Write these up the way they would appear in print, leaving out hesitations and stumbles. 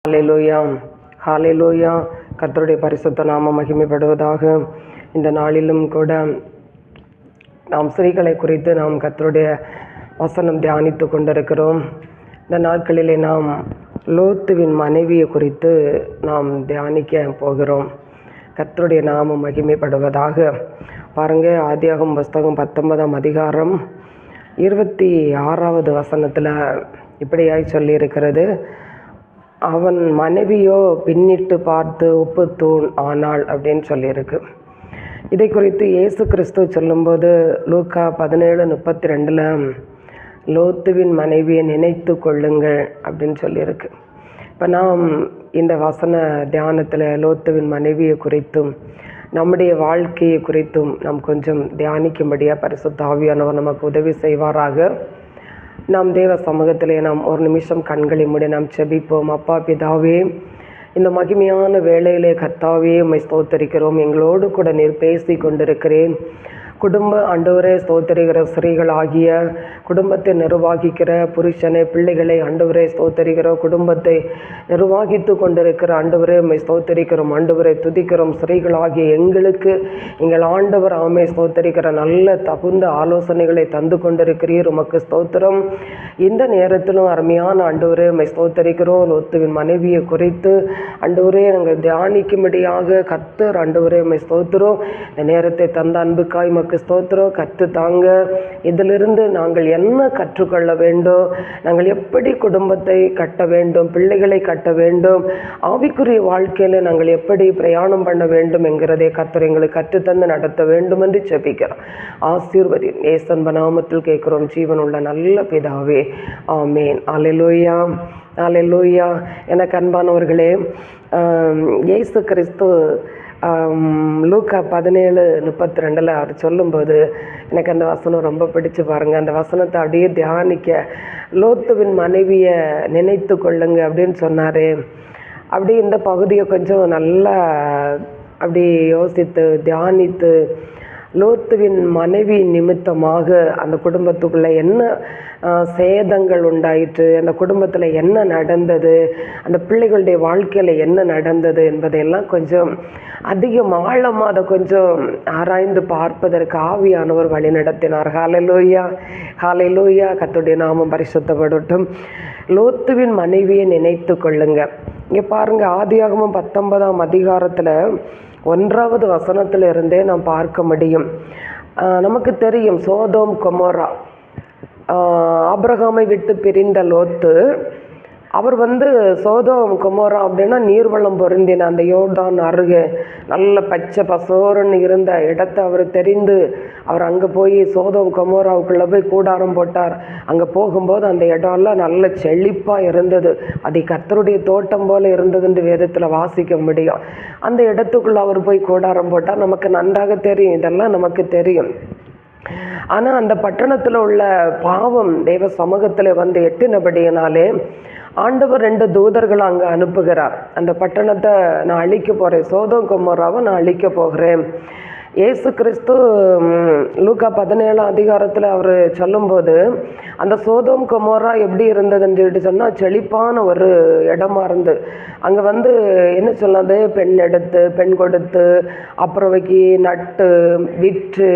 ஹல்லேலூயா, ஹல்லேலூயா. கர்த்தருடைய பரிசுத்த நாமம் மகிமைப்படுவதாக. இந்த நாளிலும் கூட நாம் ஸ்திரீகளை குறித்து நாம் கர்த்தருடைய வசனம் தியானித்து கொண்டிருக்கிறோம். இந்த நாட்களிலே நாம் லோத்துவின் மனைவியை குறித்து நாம் தியானிக்க போகிறோம். கர்த்தருடைய நாமம் மகிமைப்படுவதாக. பாருங்க, ஆதியாகமம் புஸ்தகம் 19ஆம் அதிகாரம் 26வது வசனத்தில் இப்படியாய் சொல்லியிருக்கிறது. அவன் மனைவியோ பின்னிட்டு பார்த்து உப்பு தூண் ஆனாள் அப்படின்னு சொல்லியிருக்கு. இதை குறித்து இயேசு கிறிஸ்து சொல்லும்போது லூக்கா 17:32 லோத்துவின் மனைவியை நினைத்து கொள்ளுங்கள் அப்படின்னு சொல்லியிருக்கு. இப்போ நாம் இந்த வசன தியானத்தில் லோத்துவின் மனைவியை குறித்தும் நம்முடைய வாழ்க்கையை குறித்தும் நாம் கொஞ்சம் தியானிக்கும்படியாக பரிசுத்த ஆவியானவர் நமக்கு உதவி செய்வாராக. நாம் தேவ சமூகத்திலே நாம் ஒரு நிமிஷம் கண்களை மூடி நாம் செபிப்போம். அப்பா பிதாவே, இந்த மகிமையான வேளையிலே கர்த்தாவே உம்மை ஸ்தோத்தரிக்கிறோம். எங்களோடு கூட நீர் பேசி கொண்டிருக்கிறேன். குடும்ப ஆண்டவரே ஸ்தோத்தரிக்கிற ஸ்திரீகள் ஆகிய குடும்பத்தை நிர்வாகிக்கிற புருஷனை பிள்ளைகளை ஆண்டவரே ஸ்தோத்தரிக்கிற குடும்பத்தை நிர்வாகித்து கொண்டிருக்கிற ஆண்டவரே உம்மை ஸ்தோத்தரிக்கிறோம். ஆண்டவரை துதிக்கிறோம். ஸ்திரீகள் ஆகிய எங்களுக்கு எங்கள் ஆண்டவர் ஆமை ஸ்தோத்தரிக்கிற நல்ல தகுந்த ஆலோசனைகளை தந்து கொண்டிருக்கிறீர். உமக்கு ஸ்தோத்திரம். இந்த நேரத்திலும் அருமையான ஆண்டவரே உம்மை ஸ்தோத்தரிக்கிறோம். லோத்துவின் மனைவியை குறித்து ஆண்டவரே நாங்கள் தியானிக்கும்படியாக கர்த்தர் ஆண்டவரே உம்மை ஸ்தோத்திரம். இந்த நேரத்தை தந்த அன்புக்காய் ஸ்தோத்திரம். கற்று தாங்க. இதிலிருந்து நாங்கள் என்ன கற்றுக்கொள்ள வேண்டும், நாங்கள் எப்படி குடும்பத்தை கட்ட வேண்டும், பிள்ளைகளை கட்ட வேண்டும், ஆவிக்குரிய வாழ்க்கையில் நாங்கள் எப்படி பிரயாணம் பண்ண வேண்டும் என்கிறதை கர்த்தர் எங்களுக்கு கற்றுத்தந்து நடத்த வேண்டும் என்று ஜெபிக்கிறோம். ஆசீர்வதி இயேசுவின் நாமத்தில் கேட்கிறோம் ஜீவனுள்ள நல்ல பிதாவே, ஆமேன். அல்லேலூயா, அல்லேலூயா. எனக்கு அன்பானவர்களே, இயேசு கிறிஸ்து லூக்கா 17:32 அவர் சொல்லும்போது எனக்கு அந்த வசனம் ரொம்ப பிடிச்சு பாருங்கள். அந்த வசனத்தை அப்படியே தியானிக்க, லோத்துவின் மனைவியை நினைத்து கொள்ளுங்க அப்படின்னு சொன்னார். அப்படி இந்த பகுதியை கொஞ்சம் நல்லா அப்படி யோசித்து தியானித்து, லோத்துவின் மனைவி நிமித்தமாக அந்த குடும்பத்துக்குள்ளே என்ன சேதங்கள் உண்டாயிற்று, அந்த குடும்பத்தில் என்ன நடந்தது, அந்த பிள்ளைகளுடைய வாழ்க்கையில் என்ன நடந்தது என்பதையெல்லாம் கொஞ்சம் அதிகம் ஆழமாக அதை கொஞ்சம் ஆராய்ந்து பார்ப்பதற்கு ஆவியானவர் வழி நடத்தினார். ஹல்லேலூயா, ஹல்லேலூயா. கர்த்தருடைய நாமம் பரிசுத்தப்படட்டும். லோத்துவின் மனைவியை நினைத்து கொள்ளுங்க. இங்கே பாருங்கள், ஆதியாகமம் 19ஆம் அதிகாரத்தில் 1வது வசனத்தில் இருந்தே நாம் பார்க்க முடியும். நமக்கு தெரியும், சோதோம் கொமோரா, ஆபிரகாமை விட்டு பிரிந்த லோத்து, அவர் சோதோம் கொமோரா அப்படின்னா நீர்வளம் பொருந்தின அந்த யோர்தான் அருகே நல்ல பச்சை பசோரன்னு இருந்த இடத்தை அவர் தெரிந்து அவர் அங்கே போய் சோதோம் கொமோராவுக்குள்ளே போய் கூடாரம் போட்டார். அங்கே போகும்போது அந்த இடம்லாம் நல்ல செழிப்பாக இருந்தது. அது கர்த்தருடைய தோட்டம் போல் இருந்ததுன்னு வேதத்தில் வாசிக்க முடியும். அந்த இடத்துக்குள்ளே அவர் போய் கூடாரம் போட்டார். நமக்கு நன்றாக தெரியும், இதெல்லாம் நமக்கு தெரியும். ஆனால் அந்த பட்டணத்தில் உள்ள பாவம் தேவ சமூகத்தில் எட்டினபடியினாலே ஆண்டவர் 2 தூதர்களை அங்கே அனுப்புகிறார். அந்த பட்டணத்தை நான் அழிக்க போகிறேன், சோதோம் கொமோராவை நான் அழிக்க போகிறேன். இயேசு கிறிஸ்து லூக்கா 17ஆம் அதிகாரத்தில் அவர் சொல்லும்போது அந்த சோதோம் கொமோரா எப்படி இருந்ததுன்னு சொல்லிட்டு சொன்னால், செழிப்பான ஒரு இடமா இருந்து அங்கே என்ன சொல்லாது, பெண் எடுத்து பெண் கொடுத்து அப்புறம் நட்டு விற்று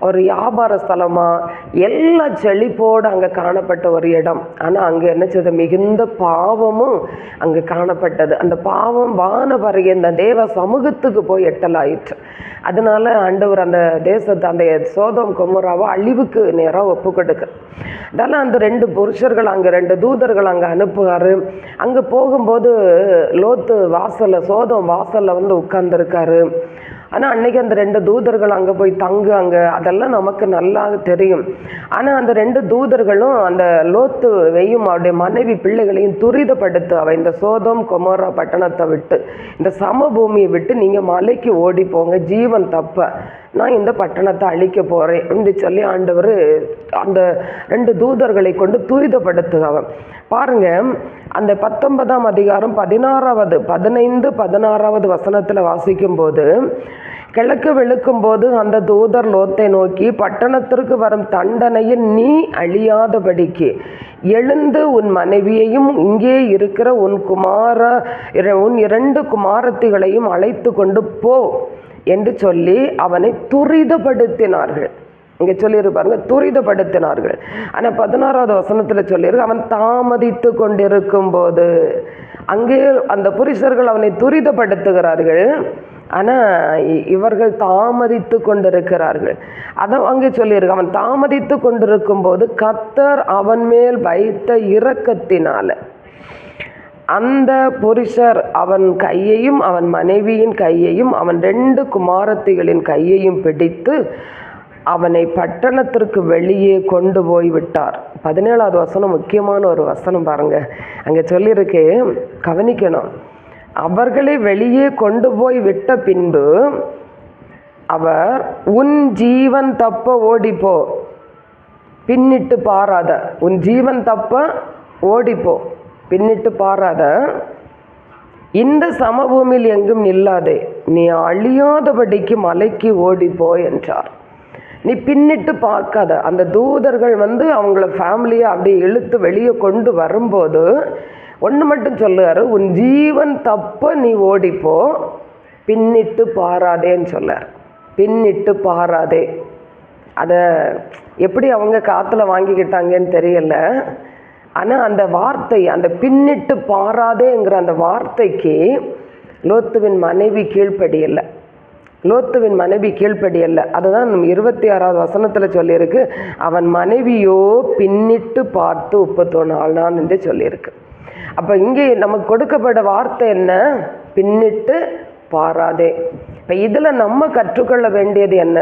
ஒரு வியாபார ஸ்தலமாக எல்லா செழிப்போடு அங்கே காணப்பட்ட ஒரு இடம். ஆனால் அங்கே என்ன செய்த, மிகுந்த பாவமும் அங்கே காணப்பட்டது. அந்த பாவம் வானவரைய இந்த தேவ சமூகத்துக்கு போய் எட்டலாயிற்று. அதனால ஆண்டவர் அந்த தேசத்தை, அந்த சோதோம் கொமோராவை அழிவுக்கு நேராக ஒப்பு கொடுக்க. அதனால் அந்த 2 புருஷர்கள் அங்கே 2 தூதர்கள் அங்கே அனுப்புவார். அங்கே போகும்போது லோத்து வாசலில், சோதோம் வாசலில் உட்கார்ந்துருக்காரு. ஆனால் அன்றைக்கி அந்த 2 தூதர்கள் அங்கே போய் அங்கே அதெல்லாம் நமக்கு நல்லா தெரியும். ஆனால் அந்த 2 தூதர்களும் அந்த லோத்துவையும் அவருடைய மனைவி பிள்ளைகளையும் துரிதப்படுத்து, அவள் இந்த சோதோம் கொமோரா பட்டணத்தை விட்டு, இந்த சமபூமியை விட்டு நீங்கள் மலைக்கு ஓடி போங்க, ஜீவன் தப்ப, நான் இந்த பட்டணத்தை அழிக்க போகிறேன் என்று சொல்லி ஆண்டவர் அந்த 2 தூதர்களை கொண்டு துரிதப்படுத்துகிறவன். பாருங்க, அந்த 19ஆம் அதிகாரம் 15-16 வசனத்தில் வாசிக்கும்போது, கிழக்கு வெளுக்கும்போது அந்த தூதர் லோத்தை நோக்கி, பட்டணத்திற்கு வரும் தண்டனையில் நீ அழியாதபடிக்கு எழுந்து உன் மனைவியையும் இங்கே இருக்கிற உன் 2 குமாரத்திகளையும் அழைத்து கொண்டு போ என்று சொல்லி அவனை துரிதப்படுத்தினார்கள். இங்கே சொல்லியிருப்பாருங்க, துரிதப்படுத்தினார்கள். ஆனால் 16வது வசனத்தில் சொல்லியிருக்கு, அவன் தாமதித்து கொண்டிருக்கும் போது. அங்கே அந்த புருஷர்கள் அவனை துரிதப்படுத்துகிறார்கள், ஆனால் இவர்கள் தாமதித்து கொண்டிருக்கிறார்கள். அதை அங்கே சொல்லியிருக்கு, அவன் தாமதித்து கொண்டிருக்கும் போது கர்த்தர் அவன் மேல் வைத்த இரக்கத்தினால அந்த புருஷர் அவன் கையையும் அவன் மனைவியின் கையையும் அவன் 2 குமாரத்திகளின் கையையும் பிடித்து அவனை பட்டணத்திற்கு வெளியே கொண்டு போய் விட்டார். 17வது வசனம் முக்கியமான ஒரு வசனம் பாருங்க. அங்கே சொல்லியிருக்கு, கவனிக்கணும். அவர்களை வெளியே கொண்டு போய் விட்ட பின்பு அவர், உன் ஜீவன் தப்ப ஓடிப்போ, பின்னிட்டு பாராத, உன் ஜீவன் தப்ப ஓடிப்போ, பின்னிட்டு பாராத, இந்த சமபூமியில் எங்கும் நில்லாதே, நீ அழியாதபடிக்கு மலைக்கு ஓடிப்போ என்றார். நீ பின்னிட்டு பார்க்காத. அந்த தூதர்கள் அவங்கள ஃபேமிலியை அப்படியே இழுத்து வெளியே கொண்டு வரும்போது ஒன்று மட்டும் சொல்லுவார், உன் ஜீவன் தப்ப நீ ஓடிப்போ, பின்னிட்டு பாராதேன்னு சொல்லார். பின்னிட்டு பாராதே. அதை எப்படி அவங்க காற்றுல வாங்கிக்கிட்டாங்கன்னு தெரியல. ஆனால் அந்த வார்த்தை, அந்த பின்னிட்டு பாராதேங்கிற அந்த வார்த்தைக்கு லோத்துவின் மனைவி கீழ்ப்படியலை. லோத்துவின் மனைவி கீழ்ப்படியல்ல. அதுதான் 26வது வசனத்தில் சொல்லியிருக்கு, அவன் மனைவியோ பின்னிட்டு பார்த்து உப்பு தோணாள்னான் என்று சொல்லியிருக்கு. அப்போ இங்கே நமக்கு கொடுக்கப்பட்ட வார்த்தை என்ன? பின்னிட்டு பாராதே. இப்போ இதில் நம்ம கற்றுக்கொள்ள வேண்டியது என்ன?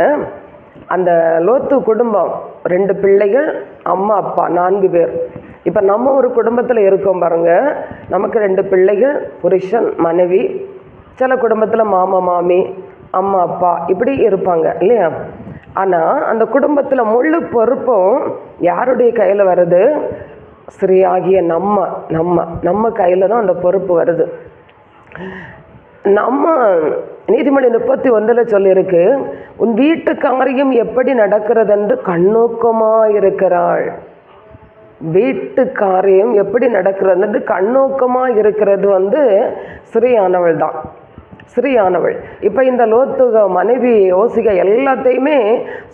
அந்த லோத்து குடும்பம் 2 பிள்ளைகள், அம்மா அப்பா 4 பேர். இப்போ நம்ம ஒரு குடும்பத்தில் இருக்கோம் பாருங்க. நமக்கு 2 பிள்ளைகள், புருஷன் மனைவி, சில குடும்பத்தில் மாமா மாமி, அம்மா அப்பா இப்படி இருப்பாங்க இல்லையா? ஆனால் அந்த குடும்பத்தில் முழு பொறுப்பும் யாருடைய கையில் வருது? ஸ்திரீயாகிய நம்ம கையில் தான் அந்த பொறுப்பு வருது. நம்ம நீதிமொழி 31 சொல்லியிருக்கு, உன் வீட்டு காரியம் எப்படி நடக்கிறது என்று கண்ணோக்கமாக இருக்கிறாள். வீட்டு காரியம் எப்படி நடக்கிறது என்று கண்ணோக்கமாக இருக்கிறது ஸ்திரீயானவள் தான். ஸ்திரீயானவள். இப்போ இந்த லோத்து மனைவி யோசிக்க எல்லாத்தையுமே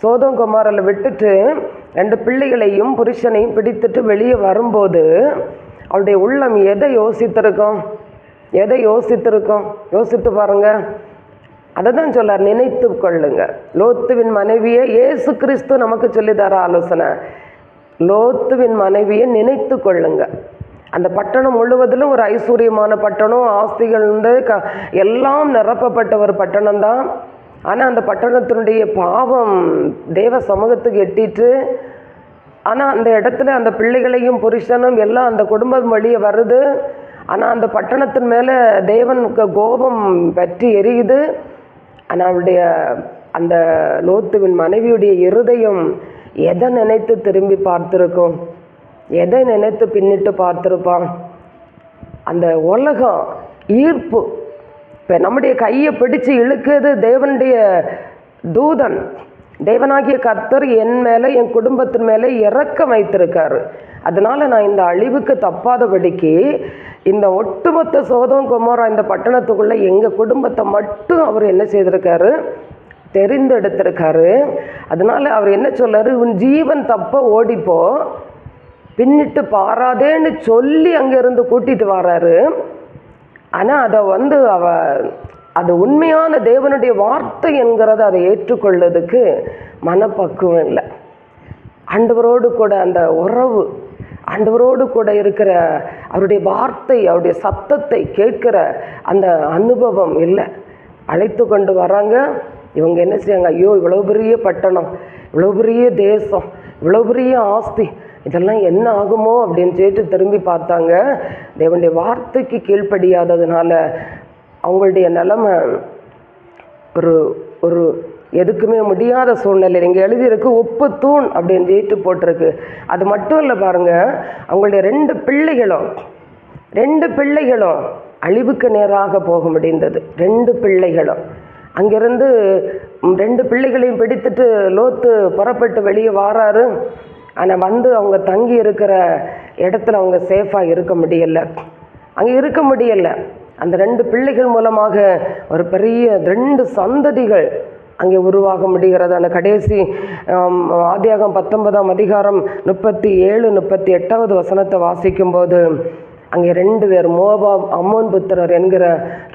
சோதோம் குமாரில் விட்டுட்டு 2 பிள்ளைகளையும் புருஷனையும் பிடித்துட்டு வெளியே வரும்போது அவளுடைய உள்ளம் எதை யோசித்திருக்கோம்? யோசித்து பாருங்க. அதை தான் சொல்லார், நினைத்து கொள்ளுங்க. லோத்துவின் மனைவியை இயேசு கிறிஸ்து நமக்கு சொல்லித்தர ஆலோசனை. லோத்துவின் மனைவியை நினைத்து கொள்ளுங்க. அந்த பட்டணம் முழுவதிலும் ஒரு ஐஸ்வர்யமான பட்டணம், ஆஸ்திகள் எல்லாம் நிரப்பப்பட்ட ஒரு பட்டணம் தான். ஆனால் அந்த பட்டணத்தினுடைய பாவம் தேவ சமூகத்துக்கு எட்டிட்டு, ஆனால் அந்த இடத்துல அந்த பிள்ளைகளையும் புருஷனும் எல்லாம் அந்த குடும்பம் வழியே வருது. ஆனால் அந்த பட்டணத்தின் மேலே தேவனுக்கு கோபம் பற்றி எரியுது. ஆனால் அவருடைய அந்த லோத்துவின் மனைவியுடைய இருதயம் எதை நினைத்து திரும்பி பார்த்துருக்கும்? எதை நினைத்து பின்னிட்டு பார்த்துருப்பான்? அந்த உலகம் ஈர்ப்பு. இப்போ நம்முடைய கையை பிடிச்சு இழுக்குது தேவனுடைய தூதன். தேவனாகிய கர்த்தர் என் மேலே, என் குடும்பத்தின் மேலே இரக்கம் வைத்திருக்காரு. அதனால நான் இந்த அழிவுக்கு தப்பாதபடிக்கு இந்த ஒட்டுமொத்த சோதோம் கொமோரா இந்த பட்டணத்துக்குள்ளே எங்கள் குடும்பத்தை மட்டும் அவர் என்ன செய்திருக்காரு? தெரிந்தெடுத்திருக்காரு. அதனால அவர் என்ன சொல்றாரு? உன் ஜீவன் தப்ப ஓடிப்போ, பின்னிட்டு பாராதேன்னு சொல்லி அங்கேருந்து கூட்டிகிட்டு வர்றாரு. ஆனால் அதை அது உண்மையான தேவனுடைய வார்த்தை என்கிறத அதை ஏற்றுக்கொள்வதுக்கு மனப்பக்குவம் இல்லை. ஆண்டவரோடு கூட அந்த உறவு, ஆண்டவரோடு கூட இருக்கிற அவருடைய வார்த்தை, அவருடைய சத்தத்தை கேட்கிற அந்த அனுபவம் இல்லை. அழைத்து கொண்டு வராங்க. இவங்க என்ன செய்யாங்க? ஐயோ, இவ்வளோ பெரிய பட்டணம், இவ்வளோ பெரிய தேசம், இவ்வளோ பெரிய ஆஸ்தி, இதெல்லாம் என்ன ஆகுமோ அப்படின்னு சொல்லிட்டு திரும்பி பார்த்தாங்க. தேவனுடைய வார்த்தைக்கு கீழ்ப்படியாததுனால அவங்களுடைய நிலைமை ஒரு எதுக்குமே முடியாத சூழ்நிலை. இங்கே எழுதியிருக்கு உப்பு தூண் அப்படின்னு சொல்லிட்டு போட்டிருக்கு. அது மட்டும் இல்லை பாருங்கள், அவங்களுடைய 2 பிள்ளைகளும் 2 பிள்ளைகளும் அழிவுக்கு நேராக போக முடிந்தது. 2 பிள்ளைகளும் அங்கிருந்து 2 பிள்ளைகளையும் பிடித்துட்டு லோத்து புறப்பட்டு வெளியே வாராரு. ஆனால் அவங்க தங்கி இருக்கிற இடத்துல அவங்க சேஃபாக இருக்க முடியலை, அங்கே இருக்க முடியலை. அந்த 2 பிள்ளைகள் மூலமாக ஒரு பெரிய 2 சந்ததிகள் அங்கே உருவாக முடிகிறது. அந்த கடைசி ஆதியாகமம் 19ஆம் அதிகாரம் 37, 38வது வசனத்தை வாசிக்கும்போது அங்கே 2 பேர் மோவாப், அம்மோன் புத்திரர் என்கிற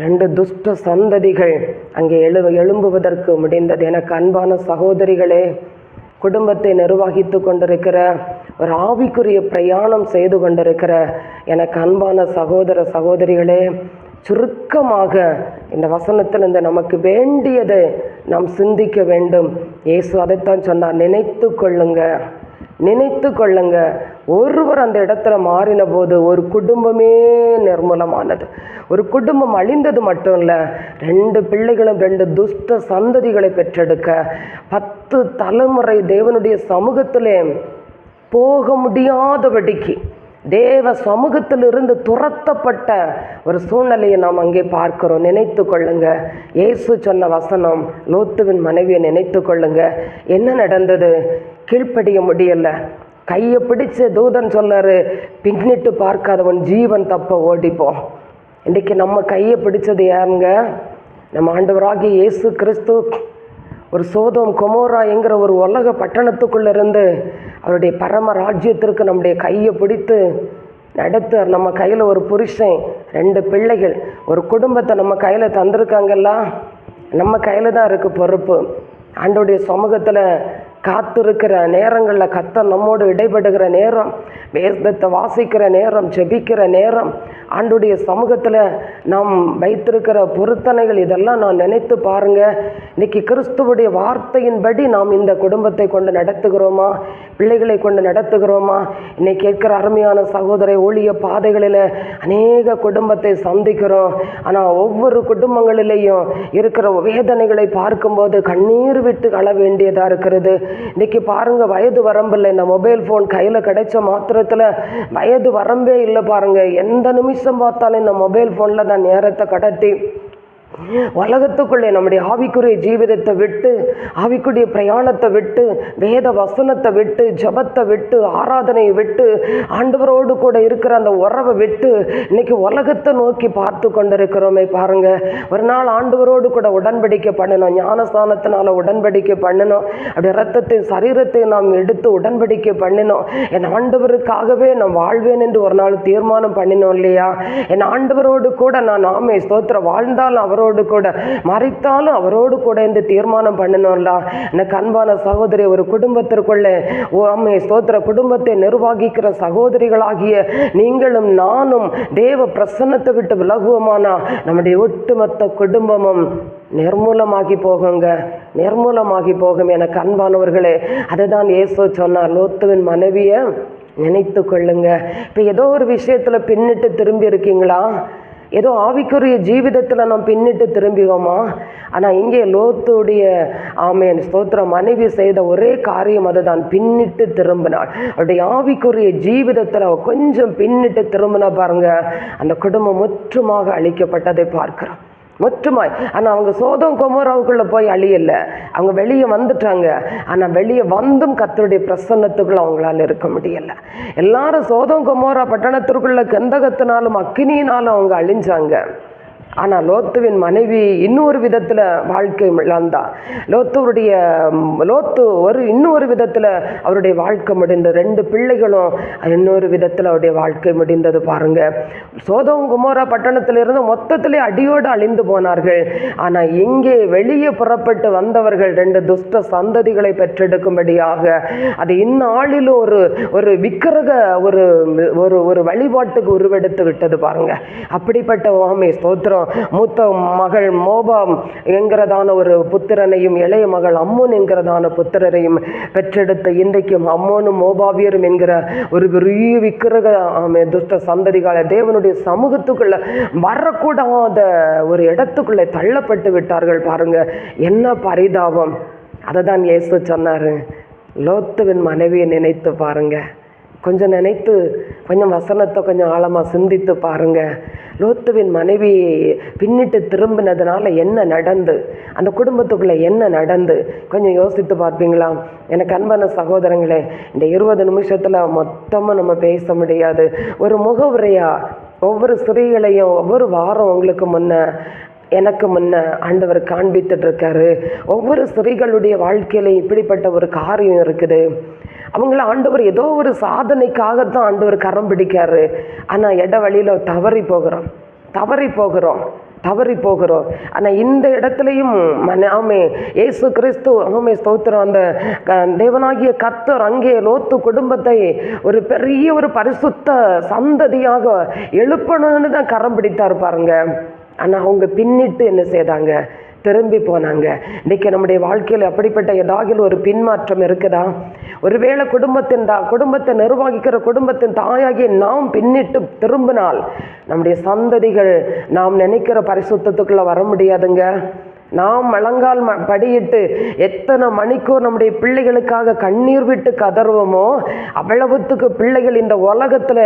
2 துஷ்ட சந்ததிகள் அங்கே எழும்புவதற்கு முடிந்தது. எனக்கு அன்பான சகோதரிகளே, குடும்பத்தை நிர்வகித்து கொண்டிருக்கிற, ஒரு ஆவிக்குரிய பிரயாணம் செய்து கொண்டிருக்கிற எனக்கு அன்பான சகோதர சகோதரிகளே, சுருக்கமாக இந்த வசனத்தில் இந்த நமக்கு வேண்டியதை நாம் சிந்திக்க வேண்டும். இயேசு அதைத்தான் சொன்னார், நினைத்து கொள்ளுங்க, நினைத்து கொள்ளுங்க. ஒருவர் அந்த இடத்துல மாறின போது ஒரு குடும்பமே நிர்மூலமானது. ஒரு குடும்பம் அழிந்தது மட்டும் இல்லை, 2 பிள்ளைகளும் 2 துஷ்ட சந்ததிகளை பெற்றெடுக்க 10 தலைமுறை தேவனுடைய சமூகத்திலே போக முடியாதபடிக்கு தேவ சமூகத்திலிருந்து துரத்தப்பட்ட ஒரு சூழ்நிலையை நாம் அங்கே பார்க்கிறோம். நினைத்து கொள்ளுங்க. இயேசு சொன்ன வசனம், லோத்துவின் மனைவியை நினைத்து கொள்ளுங்க. என்ன நடந்தது? கீழ்ப்படிய முடியலை. கையை பிடிச்ச தூதன் சொன்னாரு, பின்னிட்டு பார்க்காதவன் ஜீவன் தப்ப ஓடிப்போம். இன்றைக்கி நம்ம கையை பிடிச்சது யாருங்க? நம்ம ஆண்டவராகிய இயேசு கிறிஸ்து. ஒரு சோதோம் கொமோரா என்கிற ஒரு உலக பட்டணத்துக்குள்ளேருந்து அவருடைய பரம ராஜ்யத்திற்கு நம்முடைய கையை பிடித்து நடத்துவார். நம்ம கையில் ஒரு புருஷன், 2 பிள்ளைகள், ஒரு குடும்பத்தை நம்ம கையில் தந்திருக்காங்கல்ல. நம்ம கையில் தான் இருக்குது பொறுப்பு. ஆண்டவருடைய சமூகத்தில் காத்திருக்கிற நேரங்களில் கர்த்தர் நம்மோடு இடைபடுகிற நேரம், வேதத்தை வாசிக்கிற நேரம், ஜெபிக்கிற நேரம், ஆண்டவருடைய சமூகத்தில் நாம் வைத்திருக்கிற பொருத்தனைகள், இதெல்லாம் நான் நினைத்து பாருங்கள். இன்றைக்கி கிறிஸ்துவுடைய வார்த்தையின்படி நாம் இந்த குடும்பத்தை கொண்டு நடத்துகிறோமா? பிள்ளைகளை கொண்டு நடத்துகிறோமா? இன்னைக்கு கேட்கிற அருமையான சகோதர ஊழிய பாதைகளில் அநேக குடும்பத்தை சந்திக்கிறோம். ஆனால் ஒவ்வொரு குடும்பங்களிலேயும் இருக்கிற வேதனைகளை பார்க்கும்போது கண்ணீர் விட்டு அழ வேண்டியதாக இருக்கிறது. இன்றைக்கி பாருங்கள், வயது வரம்பில்லை. இந்த மொபைல் ஃபோன் கையில் கிடைச்ச மாத்திரத்தில் வயது வரம்பே இல்லை பாருங்கள். எந்த நிமிஷம் பார்த்தாலும் இந்த மொபைல் ஃபோனில் தான் நேரத்தை கடத்தி உலகத்துக்குள்ளே நம்முடைய ஆவிக்குரிய ஜீவிதத்தை விட்டு, ஆவிக்குரிய பிரயாணத்தை விட்டு, வேத வசனத்தை விட்டு, ஜபத்தை விட்டு, ஆராதனையை விட்டு, ஆண்டவரோடு கூட இருக்கிற அந்த உறவை விட்டு இன்னைக்கு உலகத்தை நோக்கி பார்த்து கொண்டிருக்கிறோமே பாருங்க. ஒரு நாள் ஆண்டவரோடு கூட உடன்படிக்கை பண்ணணும், ஞானஸ்தானத்தினால உடன்படிக்கை பண்ணணும். அப்படி ரத்தத்தையும் சரீரத்தையும் நாம் எடுத்து உடன்படிக்கை பண்ணினோம். என் ஆண்டவருக்காகவே நான் வாழ்வேன் என்று ஒரு நாள் தீர்மானம் பண்ணினோம் இல்லையா? என் ஆண்டவரோடு கூட நான் ஆமே ஸ்தோத்திரம் வாழ்ந்தாலும் அவரோடு கூட, மறித்தாலும் அவரோடு கூட என்று தீர்மானம் பண்ணணும்ல. எனக்கு அன்பான சகோதரி, ஒரு குடும்பத்திற்குள்ளே ஆமே ஸ்தோத்திர குடும்பத்தை நிர்வகிக்கிற சகோதரிகளாகிய நீங்களும் நானும் தேவ பிரசன்னத்தை விட்டு விலகுவோமானா நம்முடைய ஒட்டுமொத்த குடும்பமும் நிர்மூலமாகி போகுங்க, நிர்மூலமாகி போகும். எனக்கு அன்பானவர்களே, அதை தான் இயேசு சொன்னார், லோத்துவின் மனைவியை நினைத்து கொள்ளுங்க. இப்போ ஏதோ ஒரு விஷயத்தில் பின்னிட்டு திரும்பி இருக்கீங்களா? ஏதோ ஆவிக்குரிய ஜீவிதத்தில் நாம் பின்னிட்டு திரும்பிவோமா? ஆனால் இங்கே லோத்துடைய ஆமேன் ஸ்தோத்திரம் மனைவி செய்த ஒரே காரியம் அதுதான், பின்னிட்டு திரும்பினாள். அவருடைய ஆவிக்குரிய ஜீவிதத்தில் அவள் கொஞ்சம் பின்னிட்டு திரும்பினா பாருங்க, அந்த குடும்பம் முற்றுமாக அழிக்கப்பட்டதை பார்க்கிறோம், முற்றுமாய். ஆனால் அவங்க சோதோம் கொமோராவுக்குள்ளே போய் அழியலை, அவங்க வெளியே வந்துட்டாங்க. ஆனால் வெளியே வந்தும் கர்த்தருடைய பிரசன்னத்துக்குள்ள அவங்களால இருக்க முடியலை. எல்லாரும் சோதோம் கொமோரா பட்டணத்திற்குள்ள கந்தகத்தினாலும் அக்கினியினாலும் அவங்க அழிஞ்சாங்க. ஆனால் லோத்துவின் மனைவி இன்னொரு விதத்தில் வாழ்க்கை இழந்தா. லோத்து இன்னொரு விதத்தில் அவருடைய வாழ்க்கை முடிந்தது. 2 பிள்ளைகளும் இன்னொரு விதத்தில் அவருடைய வாழ்க்கை முடிந்தது பாருங்க. சோதோம் கொமோரா பட்டணத்திலிருந்து மொத்தத்திலே அடியோடு அழிந்து போனார்கள். ஆனால் இங்கே வெளியே புறப்பட்டு வந்தவர்கள் 2 துஷ்ட சந்ததிகளை பெற்றெடுக்கும்படியாக அது இந்நாளிலும் ஒரு விக்கிரக ஒரு வழிபாட்டுக்கு உருவெடுத்து விட்டது பாருங்க. அப்படிப்பட்ட ஆமே ஸ்தோத்திரம். மூத்த மகள் மோபாம் என்கிறதான ஒரு புத்திரனையும் இளைய மகள் அம்மோன் என்கிறதான புத்திரரையும் பெற்றெடுத்த இன்றைக்கும் அம்மோனும் மோபாவியரும் என்கிற ஒரு பெரிய விக்கிரக துஷ்ட சந்ததிகளை தேவனுடைய சமூகத்துக்குள்ள வரக்கூடாத ஒரு இடத்துக்குள்ளே தள்ளப்பட்டு விட்டார்கள் பாருங்க. என்ன பரிதாபம்! அதை தான் இயேசு சொன்னாரு, லோத்துவின் மனைவியை நினைத்து பாருங்க. கொஞ்சம் நினைத்து கொஞ்சம் வசனத்தை கொஞ்சம் ஆழமாக சிந்தித்து பாருங்கள். லோத்துவின் மனைவி பின்னிட்டு திரும்பினதுனால என்ன நடந்து, அந்த குடும்பத்துக்குள்ளே என்ன நடந்து கொஞ்சம் யோசித்து பார்ப்பீங்களா? எனக்கு அன்பான சகோதரங்களே, இந்த 20 நிமிஷத்தில் மொத்தமாக நம்ம பேச முடியாது. ஒரு முகவுரையாக ஒவ்வொரு ஸ்திரீகளையும் ஒவ்வொரு வாரம் உங்களுக்கு எனக்கு முன்ன ஆண்டவர் காண்பித்துட்டு இருக்காரு. ஒவ்வொரு ஸ்திரீகளுடைய வாழ்க்கையிலையும் இப்படிப்பட்ட ஒரு காரியம் இருக்குது. அவங்கள ஆண்டவர் ஏதோ ஒரு சாதனைக்காகத்தான் ஆண்டவர் கரம் பிடிக்காரு. ஆனால் வழியில் தவறி போகிறோம். ஆனால் இந்த இடத்துலையும் ஆமே இயேசு கிறிஸ்து ஆமே ஸ்தோத்திரம், அந்த தேவனாகிய கர்த்தர் அங்கே லோத்து குடும்பத்தை ஒரு பெரிய ஒரு பரிசுத்த சந்ததியாக எழுப்பணும்னு தான் கரம் பிடித்தார் பாருங்க. ஆனால் அவங்க பின்னிட்டு என்ன செய்தாங்க? திரும்பி போனாங்க. இன்றைக்கி நம்முடைய வாழ்க்கையில் அப்படிப்பட்ட ஏதாவது ஒரு பின்மாற்றம் இருக்குதா? ஒருவேளை குடும்பத்தை நிர்வகிக்கிற குடும்பத்தின் தாயாகி நாம் பின்னிட்டு திரும்பினால் நம்முடைய சந்ததிகள் நாம் நினைக்கிற பரிசுத்தத்துக்குள்ளே வர முடியாதுங்க. நாம் முழங்கால் படியிட்டு எத்தனை மணிக்கூர் நம்முடைய பிள்ளைகளுக்காக கண்ணீர் விட்டு கதறுவோமோ அவ்வளவுத்துக்கு பிள்ளைகள் இந்த உலகத்தில்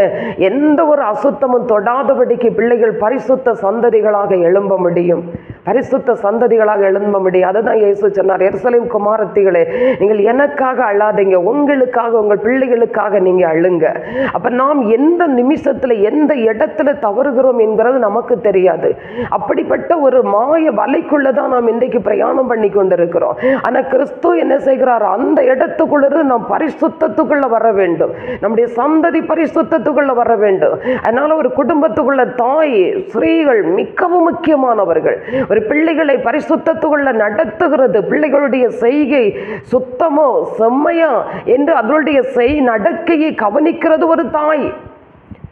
எந்த ஒரு அசுத்தமும் தொடாதபடிக்கு பிள்ளைகள் பரிசுத்த சந்ததிகளாக எழும்ப முடியும். அதுதான் இயேசு சொன்னார், எருசலேம் குமாரத்திகளே, நீங்கள் எனக்காக அழாதீங்க, உங்களுக்காக உங்கள் பிள்ளைகளுக்காக நீங்க அழுங்க. அப்ப நாம் எந்த நிமிஷத்துல எந்த இடத்துல தவறுகிறோம் என்கிறது நமக்கு தெரியாது. அப்படிப்பட்ட ஒரு மாய வலைக்குள்ளதான் நாம் இன்றைக்கு பிரயாணம் பண்ணி கொண்டிருக்கிறோம். ஆனா கிறிஸ்து என்ன செய்கிறார்? அந்த இடத்துக்குள்ள நாம் பரிசுத்தத்துக்குள்ள வர வேண்டும். நம்முடைய சந்ததி பரிசுத்தத்துக்குள்ள வர வேண்டும். அதனால ஒரு குடும்பத்துக்குள்ள தாய் ஸ்திரீகள் மிகவும் முக்கியமானவர்கள். ஒரு பிள்ளைகளை பரிசுத்தத்துக்குள்ள நடத்துகிறது, பிள்ளைகளுடைய செய்கை சுத்தமோ செம்மையா என்று அதனுடைய நடக்கையை கவனிக்கிறது ஒரு தாய்.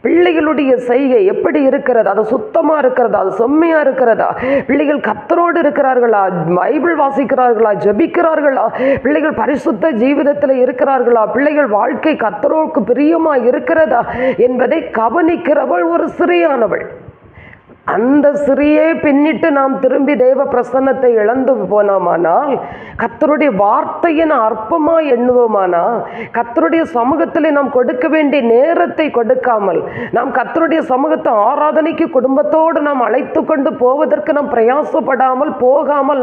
பிள்ளைகளுடைய செய்கை எப்படி இருக்கிறது? அது சுத்தமா இருக்கிறதா? அது செம்மையா இருக்கிறதா? பிள்ளைகள் கர்த்தரோடு இருக்கிறார்களா? பைபிள் வாசிக்கிறார்களா? ஜெபிக்கிறார்களா? பிள்ளைகள் பரிசுத்த ஜீவிதத்தில் இருக்கிறார்களா? பிள்ளைகள் வாழ்க்கை கர்த்தரோருக்கு பிரியமா இருக்கிறதா என்பதை கவனிக்கிறவள் ஒரு சிறியானவள். அந்த சிறியே பின்னிட்டு நாம் திரும்பி தேவ பிரசன்னத்தை இழந்து போனோமானால், கர்த்தருடைய வார்த்தையை நாம் அற்பமாக எண்ணுவோமானால், கர்த்தருடைய சமூகத்தில் நாம் கொடுக்க வேண்டிய நேரத்தை கொடுக்காமல், நாம் கர்த்தருடைய சமூகத்தை ஆராதனைக்கு குடும்பத்தோடு நாம் அழைத்து கொண்டு போவதற்கு நாம் பிரயாசப்படாமல் போகாமல்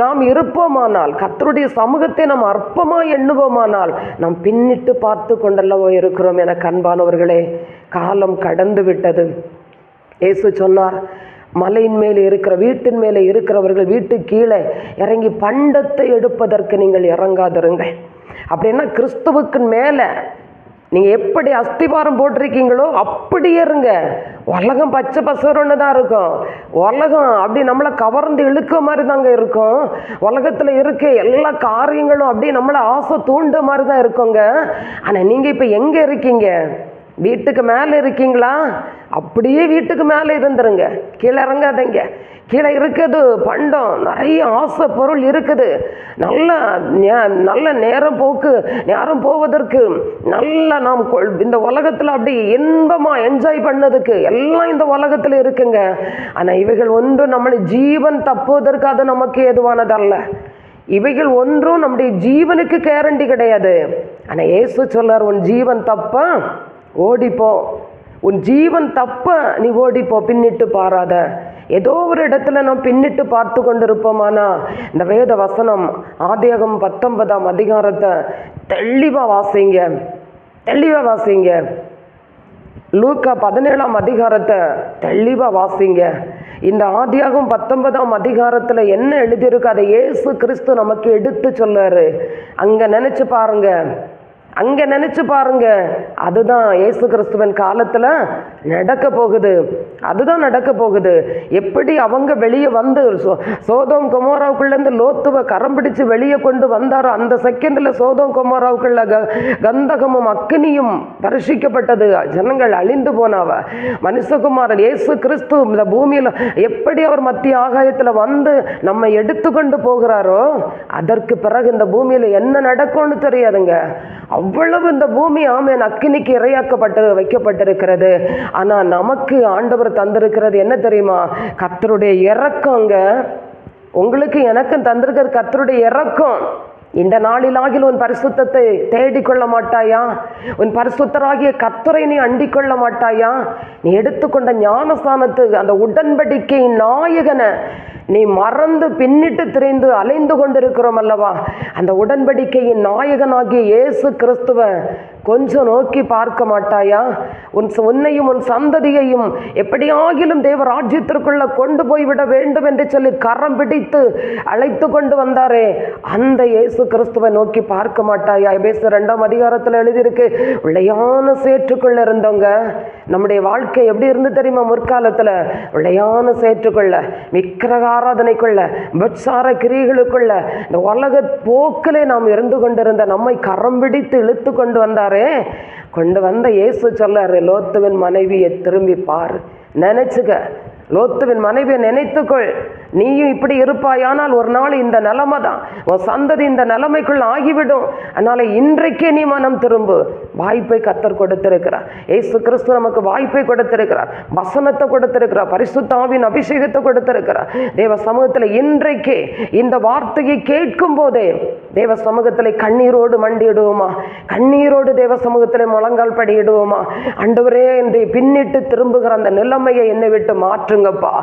நாம் இருப்போமானால், கர்த்தருடைய சமூகத்தை நாம் அற்பமாக எண்ணுவோமானால், நாம் பின்னிட்டு பார்த்து கொண்டல்லவோ இருக்கிறோம். என அன்பானவர்களே, காலம் கடந்து விட்டது. இயேசு சொன்னார், மலையின் மேலே இருக்கிற வீட்டின் மேலே இருக்கிறவர்கள் வீட்டு கீழே இறங்கி பண்டத்தை எடுப்பதற்கு நீங்கள் இறங்காதிருங்கள். அப்படின்னா கிறிஸ்துவுக்கு மேலே நீங்கள் எப்படி அஸ்திபாரம் போட்டிருக்கீங்களோ அப்படியே இருங்க. உலகம் பச்சை பசரோன்னு தான் இருக்கும். உலகம் அப்படி நம்மளை கவர்ந்து இழுக்க மாதிரி தாங்க இருக்கும். உலகத்தில் இருக்க எல்லா காரியங்களும் அப்படி நம்மளை ஆசை தூண்ட மாதிரி தான் இருக்குங்க. ஆனால் நீங்கள் இப்போ எங்கே இருக்கீங்க? வீட்டுக்கு மேலே இருக்கீங்களா? அப்படியே வீட்டுக்கு மேலே இருந்துருங்க, கீழே இறங்காதீங்க. கீழே இருக்குது பண்டம், நிறைய ஆசை பொருள் இருக்குது. நல்ல நேரம் போவதற்கு நல்ல நாம் இந்த உலகத்தில் அப்படி இன்பமாக என்ஜாய் பண்ணதுக்கு எல்லாம் இந்த உலகத்தில் இருக்குங்க. ஆனால் இவைகள் ஒன்றும் நம்மளை ஜீவன் தப்புவதற்கு அது நமக்கு ஏதுவானதல்ல. இவைகள் ஒன்றும் நம்முடைய ஜீவனுக்கு கேரண்டி கிடையாது. ஆனால் இயேசு சொல்லார், உன் ஜீவன் தப்ப ஓடிப்போ, உன் ஜீவன் தப்ப நீ ஓடிப்போ, பின்னிட்டு பாராத. ஏதோ ஒரு இடத்துல நாம் பின்னிட்டு பார்த்து கொண்டிருப்போமானா, இந்த வேத வசனம் ஆதியாகமம் 19ஆம் அதிகாரத்தை தெளிவாக வாசிங்க. லூக்கா 17ஆம் அதிகாரத்தை தெளிவாக வாசிங்க. இந்த ஆதியாகமம் 19ஆம் அதிகாரத்தில் என்ன எழுதியிருக்கு அதை இயேசு கிறிஸ்து நமக்கு எடுத்து சொல்லாரு. அங்கே நினச்சி பாருங்க. அதுதான் இயேசு கிறிஸ்துவின் காலத்தில் நடக்க போகுது. எப்படி அவங்க வெளியே வந்து சோதோம் கொமோராவுக்குள்ளேருந்து லோத்துவை கரம் பிடிச்சு வெளியே கொண்டு வந்தாரோ, அந்த செகண்டில் சோதோம் கொமோராவுக்குள்ள கந்தகமும் அக்கினியும் பரிசிக்கப்பட்டது. ஜனங்கள் அழிந்து போனாவ. மனுஷகுமாரன் இயேசு கிறிஸ்து இந்த பூமியில் எப்படி அவர் மத்திய ஆகாயத்தில் வந்து நம்ம எடுத்துக்கொண்டு போகிறாரோ, அதற்கு பிறகு இந்த பூமியில் என்ன நடக்கும்னு தெரியாதுங்க. அவ்வளவு இந்த பூமி ஆமென் அக்கினிக்கு வைக்கப்பட்டிருக்கிறது. ஆனா நமக்கு ஆண்டவர் தந்திருக்கிறது என்ன தெரியுமா? கர்த்தருடைய இரக்கங்க. உங்களுக்கு எனக்கும் தந்திருக்கிறது கர்த்தருடைய இரக்கம். இந்த நாளிலாகில் உன் பரிசுத்தத்தை தேடிக்கொள்ள மாட்டாயா? உன் பரிசுத்தராகிய கர்த்தரை நீ அண்டிக் கொள்ள மாட்டாயா? நீ எடுத்துக்கொண்ட ஞானஸ்தானத்து அந்த உடன்படிக்கை நாயகனை நீ மறந்து பின்னிட்டு திரிந்து அலைந்து கொண்டிருக்கிறோம் அல்லவா? அந்த உடன்படிக்கையின் நாயகனாகிய இயேசு கிறிஸ்துவை கொஞ்சம் நோக்கி பார்க்க மாட்டாயா? உன்னையும் உன் சந்ததியையும் எப்படியாகிலும் தேவ ராஜ்யத்திற்குள்ள கொண்டு போய்விட வேண்டும் என்று சொல்லி கரம் பிடித்து அழைத்து கொண்டு வந்தாரே, அந்த இயேசு கிறிஸ்துவை நோக்கி பார்க்க மாட்டாயா? எபேசியர் 2ஆம் அதிகாரத்தில் எழுதியிருக்கு, உள்ளையான சேற்றுக்குள்ள இருந்தவங்க. நம்முடைய வாழ்க்கை எப்படி இருந்து தெரியுமா? முற்காலத்தில் உள்ளையான சேற்றுக்குள்ள, விக்கிரக ஆராதனைக்குள்ள, பட்சார கிரியைகளுக்குள்ள, இந்த உலக போக்கிலே நாம் இருந்து கொண்டிருந்த நம்மை கரம் பிடித்து இழுத்து கொண்டு வந்தாரே, கொண்டு வந்த இயேசு சொல்றாரு, லோத்துவின் மனைவியை திரும்பி பாரு, நினைச்சுக்க, லோத்துவின் மனைவியை நினைத்துக்கொள், நீயும் இப்படி இருப்பாயானால் ஒரு நாள் இந்த நிலைமை தான், உன் சந்ததி இந்த நிலைமைக்குள்ள ஆகிவிடும். அதனால இன்றைக்கே நீ மனம் திரும்பு. வாய்ப்பை கர்த்தர் கொடுத்திருக்கிறார். இயேசு கிறிஸ்து நமக்கு வாய்ப்பை கொடுத்திருக்கிறார், வசனத்தை கொடுத்திருக்கிறார், பரிசுத்த ஆவியின் அபிஷேகத்தை கொடுத்திருக்கிறார். தேவ சமூகத்தில் இன்றைக்கே இந்த வார்த்தையை கேட்கும் போதே தேவ சமூகத்தில் கண்ணீரோடு மண்டியிடுவோமா? கண்ணீரோடு தேவ சமூகத்தில் முழங்கால் படியிடுவோமா? ஆண்டவரே, என்று பின்னிட்டு திரும்புகிற அந்த நிலைமையை என்னை விட்டு மாற்றுங்கப்பா.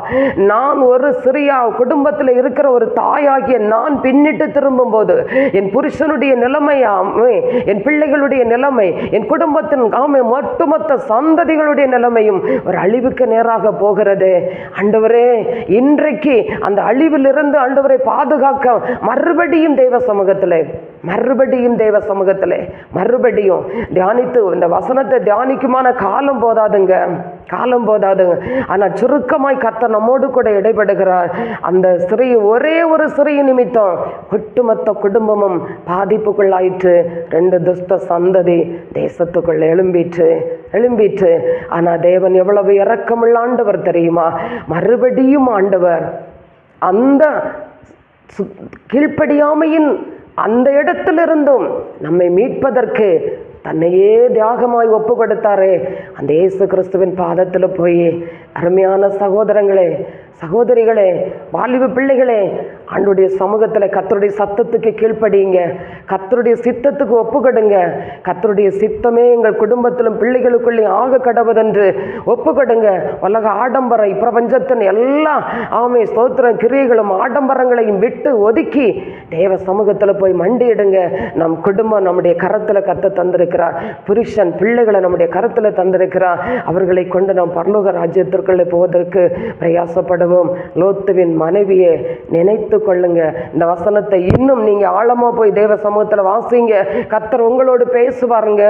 நான் ஒரு சிறியா குடும்பத்தில் இருக்கிற ஒரு தாயாகிய நான் பின்னிட்டு திரும்பும் போது என் புருஷனுடைய நிலைமையாமே, என் பிள்ளைகளுடைய நிலைமை, என் குடும்பத்தின் ஒட்டுமொத்த சந்ததிகளுடைய நிலைமையும் ஒரு அழிவுக்கு நேராக போகிறது. ஆண்டவரே, இன்றைக்கு அந்த அழிவிலிருந்து ஆண்டவரை பாதுகாக்க மறுபடியும் தேவ சமூகத்தில் மறுபடியும் தியானித்து இந்த வசனத்தை தியானிக்குமான காலம் போதாதுங்க. ஆனால் சுருக்கமாய் கர்த்தர் நம்மோடு கூட இடைபடுகிறார். அந்த ஒரே ஒரு சிறிய நிமித்தம் ஒட்டுமொத்த குடும்பமும் பாதிப்புக்குள்ளாயிற்று. 2 துஷ்ட சந்ததி தேசத்துக்குள்ள எழும்பிற்று. ஆனா தேவன் எவ்வளவு இரக்கமுள்ள ஆண்டவர் தெரியுமா? மறுபடியும் ஆண்டவர் அந்த கீழ்ப்படியாமையின் அந்த இடத்திலிருந்தும் நம்மை மீட்பதற்கு தன்னையே தியாகமாய் ஒப்பு கொடுத்தாரே, அந்த இயேசு கிறிஸ்துவின் பாதத்தில் போய், அருமையான சகோதரங்களே, சகோதரிகளே, வாலிப பிள்ளைகளே, ஆண்டவருடைய சமூகத்தில் கர்த்தருடைய சத்தத்துக்கு கீழ்ப்படியுங்க, கர்த்தருடைய சித்தத்துக்கு ஒப்புக்கொடுங்க. கர்த்தருடைய சித்தமே எங்கள் குடும்பத்திலும் பிள்ளைகளுக்குள்ளே ஆக கடவுதென்று ஒப்புக்கொடுங்க. உலக ஆடம்பர பிரபஞ்சத்தின் எல்லா ஸ்தோத்திர கிரியைகளும் ஆடம்பரங்களையும் விட்டு ஒதுக்கி தேவ சமூகத்தில் போய் மண்டியிடுங்க. நம் குடும்பம் நம்முடைய கரத்தில் கர்த்தர் தந்திருக்கிறார். புருஷன் பிள்ளைகளை நம்முடைய கரத்தில் தந்திருக்கிறார். அவர்களை கொண்டு நாம் பரலோக ராஜ்யத்திற்குள்ளே போவதற்கு பிரயாசப்படுவோம். லோத்துவின் மனைவியை நினைத்து கொள்ளுங்க. இந்த வசனத்தை இன்னும் நீங்க ஆழமா போய் தேவ சமூகத்தில் வாசிங்க. கர்த்தர் உங்களோடு பேசுவாருங்க.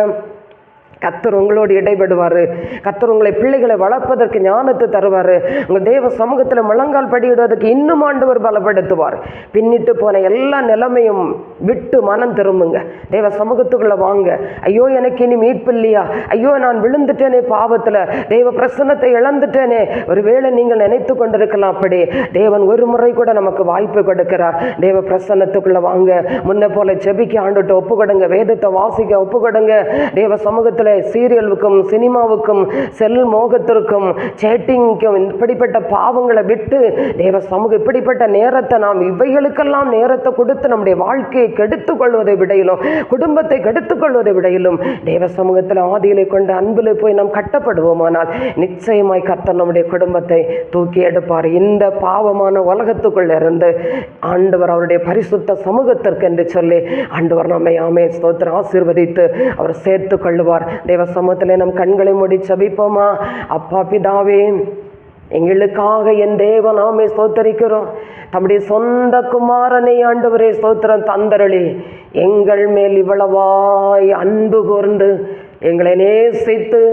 கர்த்தர் உங்களோடு இடைபடுவார். கர்த்தர் உங்களை பிள்ளைகளை வளர்ப்பதற்கு ஞானத்தை தருவார். உங்கள் தேவ சமூகத்தில் முழங்கால் படியிடுவதற்கு இன்னும் ஆண்டவர் பலப்படுத்துவார். பின்னிட்டு போன எல்லா நிலைமையும் விட்டு மனம் திரும்புங்க. தேவ சமூகத்துக்குள்ளே வாங்க. ஐயோ, எனக்கு இனி மீட்பு இல்லையா? ஐயோ, நான் விழுந்துட்டேனே பாவத்தில், தேவ பிரசன்னத்தை இழந்துட்டேனே. ஒருவேளை நீங்கள் நினைத்து கொண்டிருக்கலாம். அப்படி தேவன் ஒரு முறை கூட நமக்கு வாய்ப்பு கொடுக்கிறார். தேவ பிரசன்னத்துக்குள்ளே வாங்க. முன்ன போல செபிக்க ஆண்டுட்டு ஒப்பு கொடுங்க. வேதத்தை வாசிக்க ஒப்பு கொடுங்க. தேவ சமூகத்தில் சீரியலுக்கும் சினிமாவுக்கும் செல் மோகத்திற்கும் சேட்டிங்கும் இப்படிப்பட்ட பாவங்களை விட்டு தேவ சமூகம் இப்படிப்பட்ட நேரத்தை நாம் இவைகளுக்கெல்லாம் நேரத்தை கொடுத்து நம்முடைய வாழ்க்கையை கெடுத்துக் கொள்வதை விடையிலும், குடும்பத்தை கெடுத்துக் கொள்வதை விடையிலும் தேவ சமூகத்தில் ஆதியிலே கொண்டு அன்பில் போய் நாம் கட்டப்படுவோமானால் நிச்சயமாய் கர்த்தர் நம்முடைய குடும்பத்தை தூக்கி எடுப்பார். இந்த பாவமான உலகத்துக்குள்ள இருந்து ஆண்டவர் அவருடைய பரிசுத்த சமூகத்திற்கு என்று சொல்லி ஆண்டவர் நம்மை ஸ்தோத்திரம் ஆசீர்வதித்து அவர் சேர்த்து கொள்ளுவார். தேவ சமூகத்தில் நம் கண்களை மூடி ஜெபிப்போமா? அப்பா பிதாவே, எங்களுக்காக என் தேவ நாமே ஸ்தோத்தரிக்கிறோம். தம்முடைய சொந்த குமாரனை ஆண்டவரே ஸ்தோத்திரம் தந்தருளி எங்கள் மேல் இவ்வளவாய் அன்பு கூர்ந்து எங்களை நேசித்து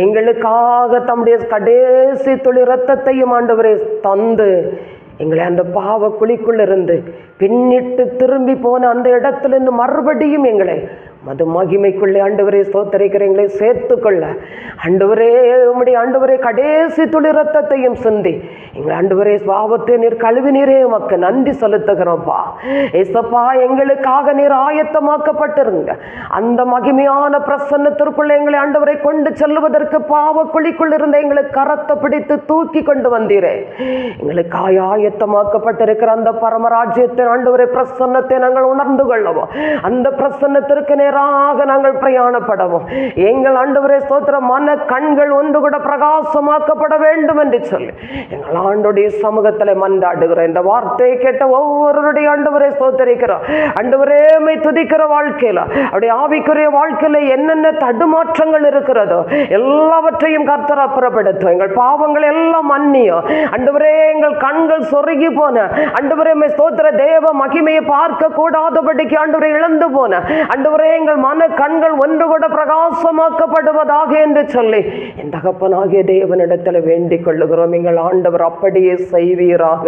எங்களுக்காக தம்முடைய கடைசி துளி இரத்தத்தையும் ஆண்டவரே தந்து எங்களை அந்த பாவ குழிக்குள்ளிருந்து பின்னிட்டு திரும்பி போன அந்த இடத்திலிருந்து மறுபடியும் எங்களை மது மகிமைக்குள்ளே ஆண்டவரே ஸ்தோத்தரிக்கிறீங்களே சேர்த்து கொள்ள ஆண்டவரே, உம்முடைய ஆண்டவரே கடைசி துளி இரத்தத்தையும் சிந்தி எங்கள் ஆண்டவரே பாவத்தை நீர் கழுவினீரே, உமக்கு நன்றி செலுத்துகிறோம்ப்பா. ஏசப்பா, எங்களுக்காக நீர் ஆயத்தமாக்கப்பட்டிருங்க அந்த மகிமையான பிரசன்னத்திற்குள்ள எங்களை ஆண்டவரை கொண்டு செல்வதற்கு பாவ குழிக்குள் இருந்த எங்களுக்கு கரத்தை பிடித்து தூக்கி கொண்டு வந்தீரே. எங்களுக்காக ஆயத்தமாக்கப்பட்டிருக்கிற அந்த பரமராஜ்யத்தின் ஆண்டவரை பிரசன்னத்தை நாங்கள் உணர்ந்து கொள்ளவும், அந்த பிரசன்னத்திற்கு நேராக நாங்கள் பிரயாணப்படவும் எங்கள் ஆண்டவரே ஸ்தோத்திர மன கண்கள் ஒன்று கூட பிரகாசமாக்கப்பட வேண்டும் என்று சொல்லி எங்கள் ஆண்டவருடைய சமூகத்தில் மன்றாடுகிறோம். இந்த வார்த்தையை கேட்ட ஒவ்வொருடைய ஆண்டவரை ஸ்தோத்திரிக்கிறோம். ஆண்டவரே உம்மை துதிக்கிற வாழ்க்கையில அப்படியே ஆவிக்குரிய வாழ்க்கையில என்னென்ன தடுமாற்றங்கள் இருக்கிறதோ எல்லாவற்றையும் கர்த்தர் அப்புறப்படுத்தும். எங்கள் பாவங்கள் எல்லாம் மன்னியும் ஆண்டவரே. எங்கள் கண்கள் சொருகி போன ஆண்டவரே உம்மை ஸ்தோத்திர தேவ மகிமையை பார்க்க கூடாதபடிக்கு ஆண்டவரை இழந்து போன ஆண்டவரே, எங்கள் மன கண்கள் ஒன்று கூட பிரகாசமாக்கப்படுவதாக என்று சொல்லி என் தகப்பனாகிய தேவனிடத்தில் வேண்டிக் கொள்ளுகிறோம். எங்கள் ஆண்டவர் அப்படியே செய்வீராக.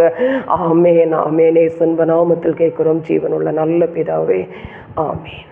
ஆமேன், ஆமேன். இயேசுவின் நாமத்தில் கேட்கிறோம் ஜீவனுள்ள நல்ல பிதாவே, ஆமேன்.